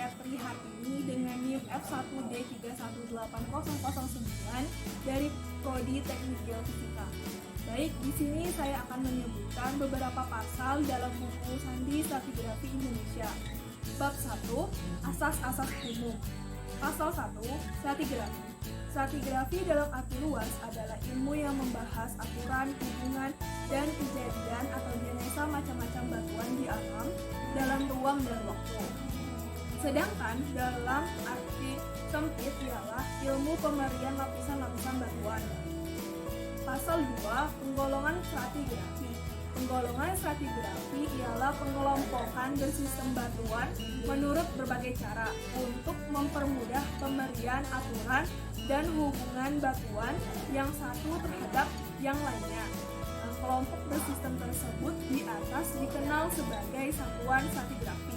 saya Trihartini dengan NIM F1D318009 dari Prodi Teknik Geofisika. Baik, di sini saya akan menyebutkan beberapa pasal dalam buku Sandi Stratigrafi Indonesia. Bab 1, Asas-asas umum. Pasal 1, Stratigrafi. Stratigrafi dalam arti luas adalah ilmu yang membahas aturan, hubungan, dan kejadian atau genesa macam-macam batuan di alam, dalam ruang dan waktu. Sedangkan dalam arti sempit ialah ilmu pemberian lapisan-lapisan batuan. Pasal 2, Penggolongan stratigrafi. Penggolongan stratigrafi ialah pengelompokan bersistem batuan menurut berbagai cara untuk mempermudah pemberian aturan dan hubungan batuan yang satu terhadap yang lainnya. Kelompok bersistem tersebut di atas dikenal sebagai satuan stratigrafi.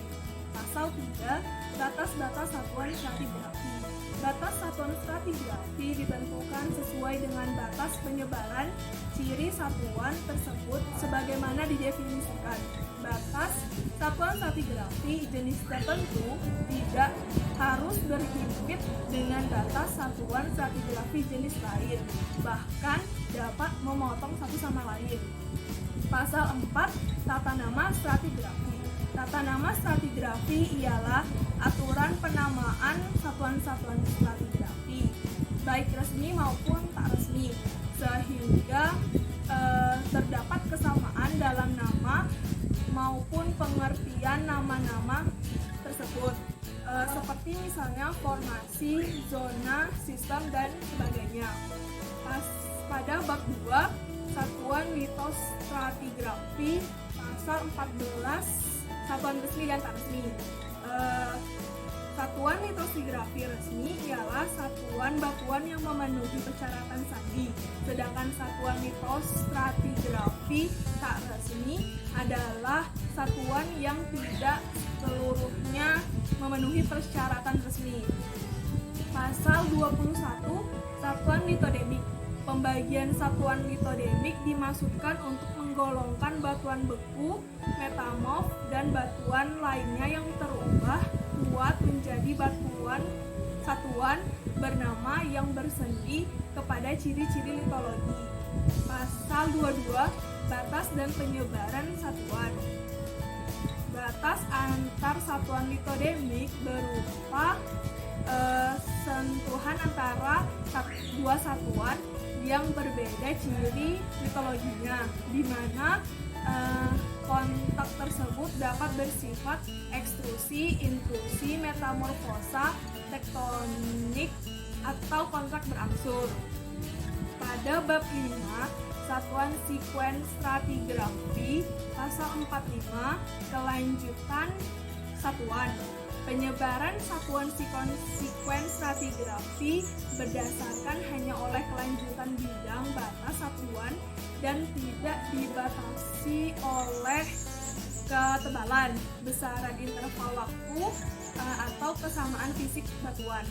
Pasal 3, Batas-batas satuan stratigrafi. Batas satuan stratigrafi ditentukan sesuai dengan batas penyebaran ciri satuan tersebut sebagaimana didefinisikan. Batas satuan stratigrafi jenis tertentu tidak harus berhimpit dengan batas satuan stratigrafi jenis lain, bahkan dapat memotong satu sama lain. Pasal 4, Tata nama stratigrafi. Tata nama stratigrafi ialah aturan penamaan satuan-satuan stratigrafi, baik resmi maupun tak resmi, sehingga terdapat kesamaan dalam nama maupun pengertian nama-nama tersebut, seperti misalnya formasi, zona, sistem, dan sebagainya. Pada bab 2, Satuan litostratigrafi, pasal 14, Satuan resmi dan tak resmi. Satuan litostratigrafi resmi ialah satuan batuan yang memenuhi persyaratan sandi, sedangkan satuan litostratigrafi tak resmi adalah satuan yang tidak seluruhnya memenuhi persyaratan resmi. Pasal 21, Satuan litodemik. Pembagian satuan litodemik dimaksudkan untuk menggolongkan batuan beku, metamorf, dan batuan lainnya yang terubah kuat menjadi batuan satuan bernama yang bersendi kepada ciri-ciri litologi. Pasal 22, Batas dan penyebaran satuan. Batas antar satuan litodemik berupa sentuhan antara dua satuan yang berbeda ciri litologinya, di mana kontak tersebut dapat bersifat ekstrusi, intrusi, metamorfosa, tektonik, atau kontak berangsur. Pada bab 5, Satuan Sekuens stratigrafi, pasal 45, kelanjutan satuan. Penyebaran satuan sekuens stratigrafi berdasarkan hanya oleh kelanjutan bidang batas satuan dan tidak dibatasi oleh ketebalan, besaran interval waktu, atau kesamaan fisik batuan.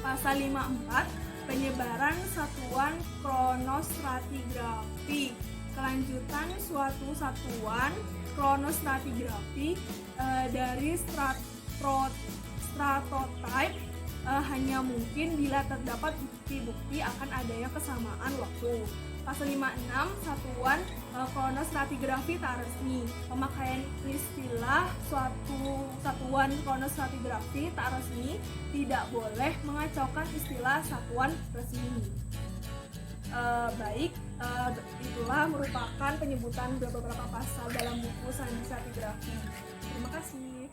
Pasal 54, penyebaran satuan kronostratigrafi. Kelanjutan suatu satuan kronostratigrafi dari stratotype hanya mungkin bila terdapat bukti-bukti akan adanya kesamaan waktu. Pasal 56, satuan kronostratigrafi tak resmi. Pemakaian istilah suatu satuan kronostratigrafi tak resmi tidak boleh mengacaukan istilah satuan resmi. Itulah merupakan penyebutan beberapa pasal dalam buku Sandi Stratigrafi. Terima kasih.